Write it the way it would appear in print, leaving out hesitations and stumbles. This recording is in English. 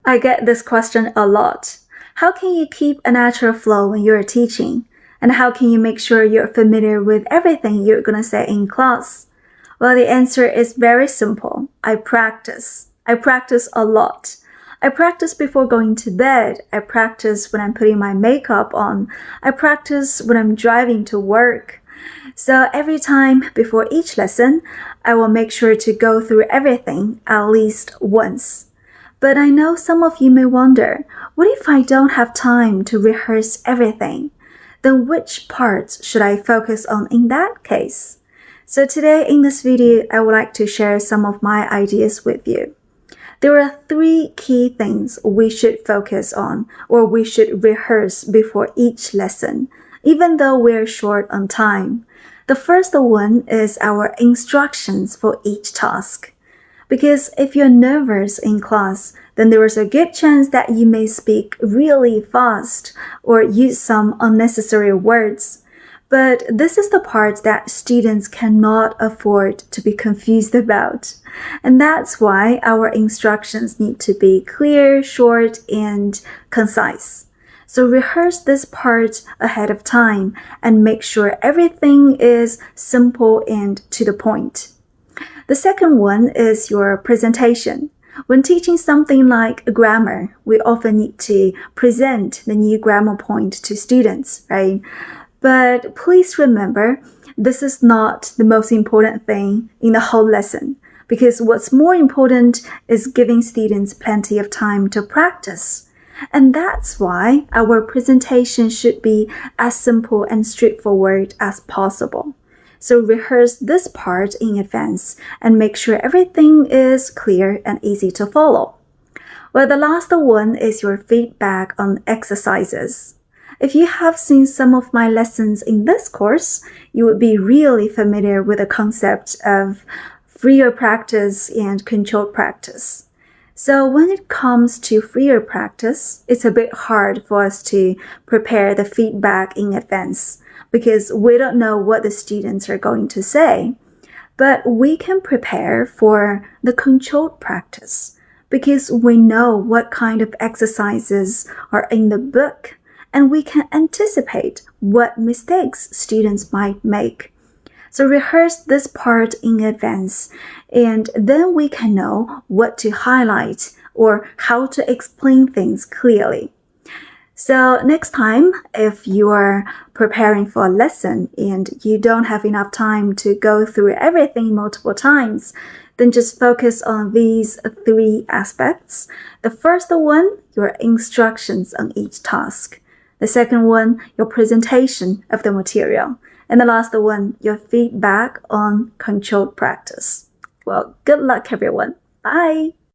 I get this question a lot. How can you keep a natural flow when you're teaching? And how can you make sure you're familiar with everything you're going to say in class? Well, the answer is very simple. I practice. I practice a lot. I practice before going to bed. I practice when I'm putting my makeup on. I practice when I'm driving to work. So every time before each lesson, I will make sure to go through everything at least once. But I know some of you may wonder, what if I don't have time to rehearse everything? Then which parts should I focus on in that case? So today in this video, I would like to share some of my ideas with you. There are 3 key things we should focus on or we should rehearse before each lesson, even though we're short on time. The first one is our instructions for each task. Because if you're nervous in class, then there is a good chance that you may speak really fast or use some unnecessary words. But this is the part that students cannot afford to be confused about. And that's why our instructions need to be clear, short, and concise. So rehearse this part ahead of time and make sure everything is simple and to the point. The second one is your presentation. When teaching something like grammar, we often need to present the new grammar point to students, right? But please remember, this is not the most important thing in the whole lesson, because what's more important is giving students plenty of time to practice. And that's why our presentation should be as simple and straightforward as possible. So rehearse this part in advance and make sure everything is clear and easy to follow. Well, the last one is your feedback on exercises. If you have seen some of my lessons in this course, you would be really familiar with the concept of freer practice and controlled practice. So when it comes to freer practice, it's a bit hard for us to prepare the feedback in advance because we don't know what the students are going to say. But we can prepare for the controlled practice because we know what kind of exercises are in the book and we can anticipate what mistakes students might make. So rehearse this part in advance, and then we can know what to highlight or how to explain things clearly. So next time, if you are preparing for a lesson and you don't have enough time to go through everything multiple times, then just focus on these 3 aspects. The first one, your instructions on each task. The second one, your presentation of the material. And the last one, your feedback on controlled practice. Well, good luck everyone. Bye!